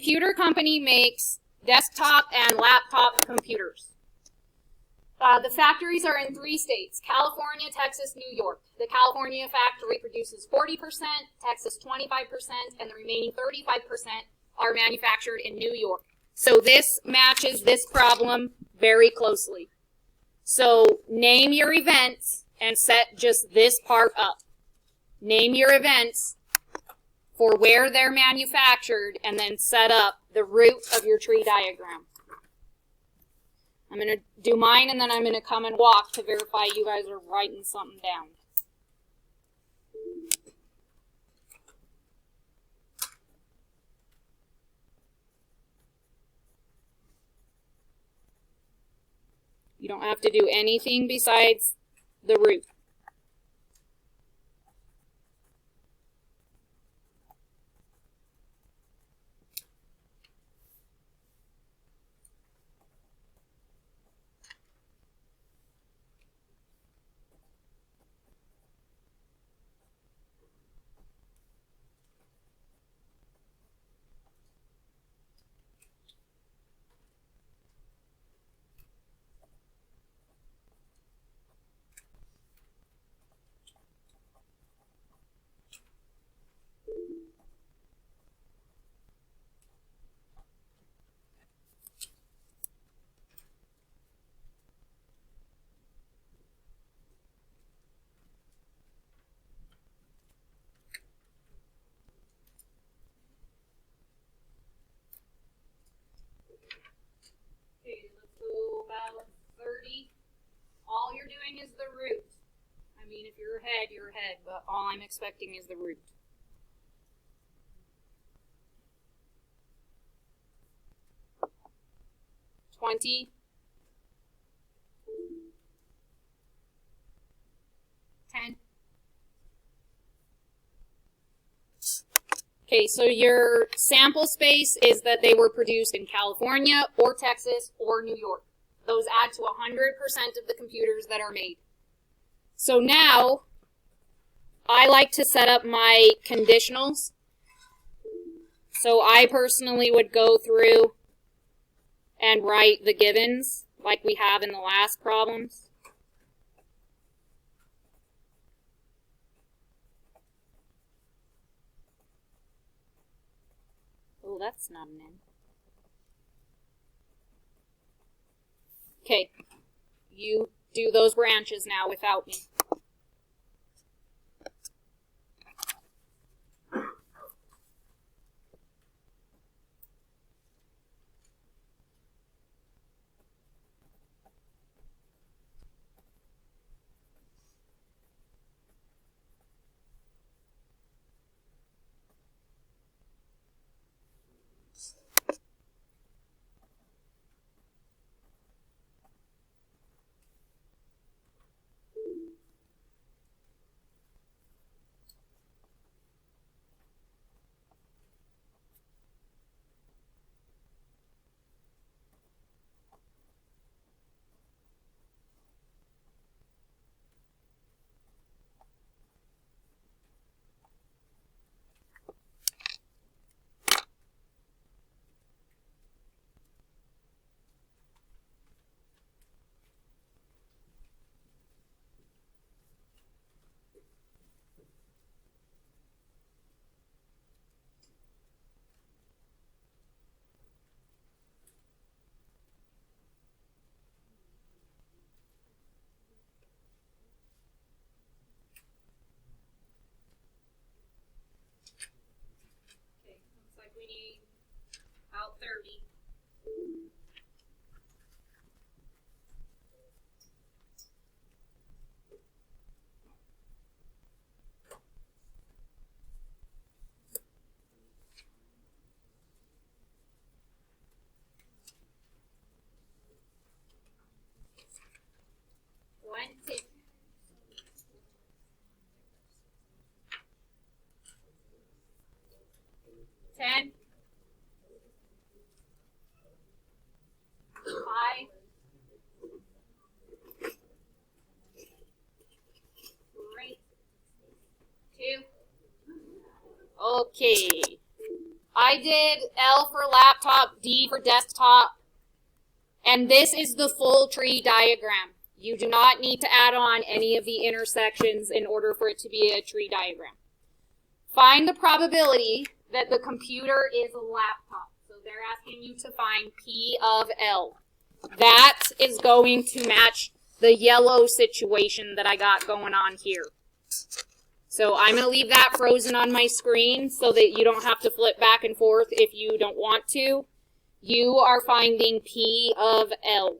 computer company makes desktop and laptop computers. The factories are in 3 states: California, Texas, New York. The California factory produces 40%, Texas 25%, and the remaining 35% are manufactured in New York. So this matches this problem very closely. So name your events and set just this part up. Name your events for where they're manufactured and then set up the root of your tree diagram. I'm going to do mine and then I'm going to come and walk to verify you guys are writing something down. You don't have to do anything besides the root. All you're doing is the root. I mean, if you're ahead, you're ahead, but all I'm expecting is the root. $20. $10. Okay, so your sample space is that they were produced in California or Texas or New York. Those add to 100% of the computers that are made. So now, I like to set up my conditionals. So I personally would go through and write the givens like we have in the last problems. Oh, that's not an N. Okay, you do those branches now without me. We need out 30. $10. 5. 3. 2. Okay. I did L for laptop, D for desktop, and this is the full tree diagram. You do not need to add on any of the intersections in order for it to be a tree diagram. Find the probability that the computer is a laptop. So they're asking you to find P of L. That is going to match the yellow situation that I got going on here. So I'm going to leave that frozen on my screen so that you don't have to flip back and forth if you don't want to. You are finding P of L.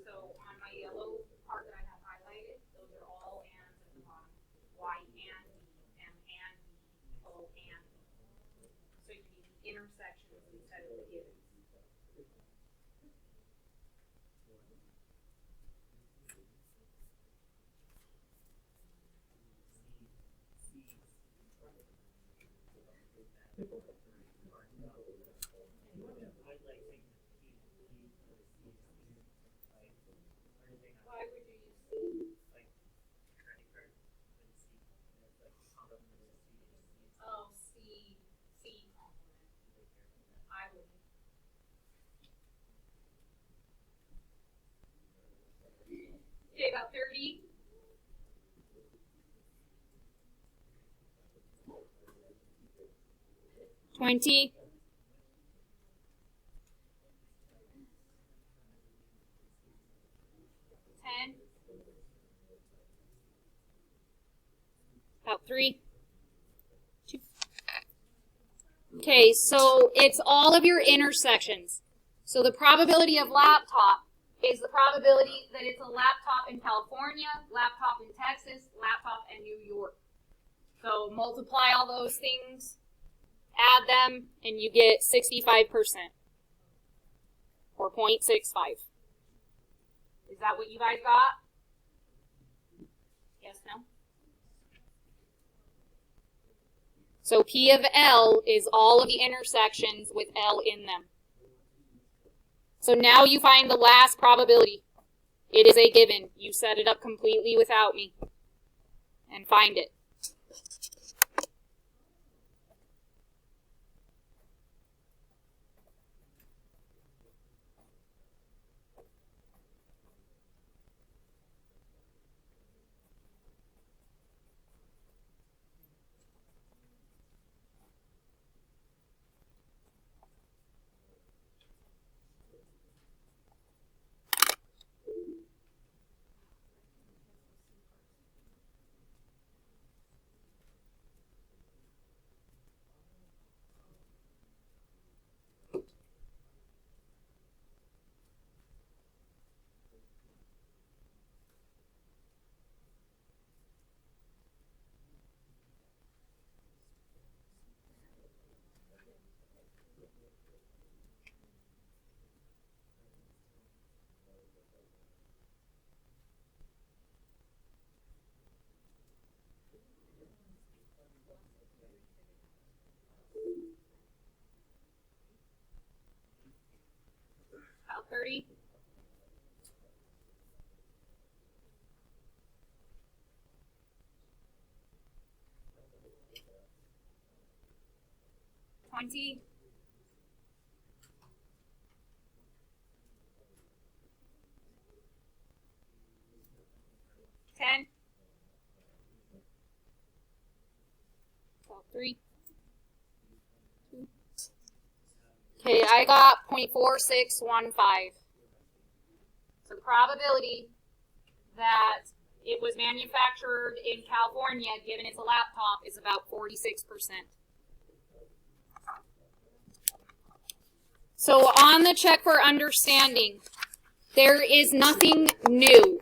So on my yellow part that I have highlighted, those are all ands at the bottom. Y and B, M and B, O and B. So you need the intersections instead of the givens. Why would you use C? Oh, C complement. I would. Okay, about 30. $20. $10. About 3. 2. Okay, so it's all of your intersections. So the probability of laptop is the probability that it's a laptop in California, laptop in Texas, laptop in New York. So multiply all those things, add them, and you get 65%, or 0.65. Is that what you guys got? Yes, no? So P of L is all of the intersections with L in them. So now you find the last probability. It is a given. You set it up completely without me. And find it. About 30. $20. $10. About 3. 2. Okay, I got 0.4615. So the probability that it was manufactured in California, given it's a laptop, is about 46%. So on the check for understanding, there is nothing new.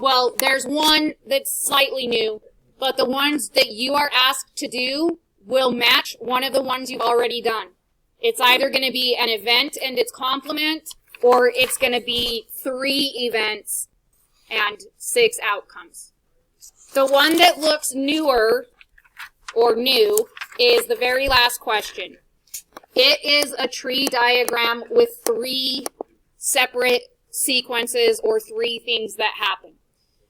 Well, there's one that's slightly new, but the ones that you are asked to do will match one of the ones you've already done. It's either going to be an event and its complement, or it's going to be 3 events and 6 outcomes. The one that looks newer or new is the very last question. It is a tree diagram with 3 separate sequences or 3 things that happen.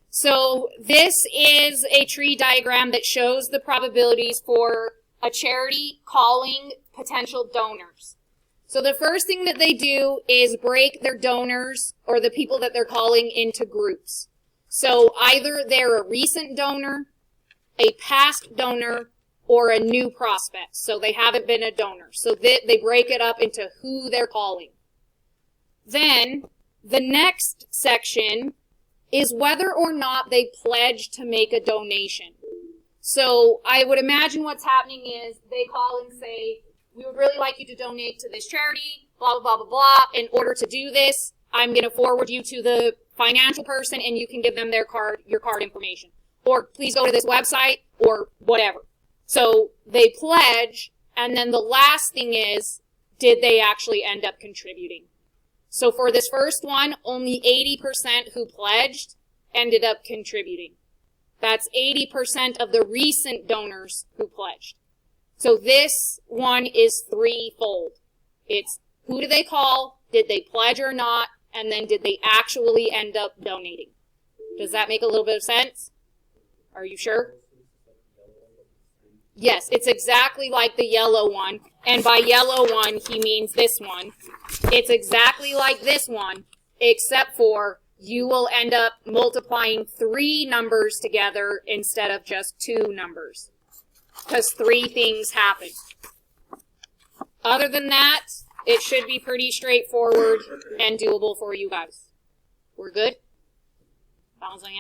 So this is a tree diagram that shows the probabilities for a charity calling potential donors. So the first thing that they do is break their donors or the people that they're calling into groups. So either they're a recent donor, a past donor, or a new prospect. So they haven't been a donor. So they break it up into who they're calling. Then the next section is whether or not they pledge to make a donation. So I would imagine what's happening is they call and say, we would really like you to donate to this charity, blah, blah, blah, blah, blah. In order to do this, I'm going to forward you to the financial person and you can give them your card information. Or please go to this website or whatever. So they pledge, and then the last thing is, did they actually end up contributing? So for this first one, only 80% who pledged ended up contributing. That's 80% of the recent donors who pledged. So this one is threefold. It's who do they call, did they pledge or not, and then did they actually end up donating? Does that make a little bit of sense? Are you sure? Yes, it's exactly like the yellow one. And by yellow one, he means this one. It's exactly like this one, except for you will end up multiplying 3 numbers together instead of just 2 numbers. Because 3 things happen. Other than that, it should be pretty straightforward and doable for you guys. We're good? Vamos a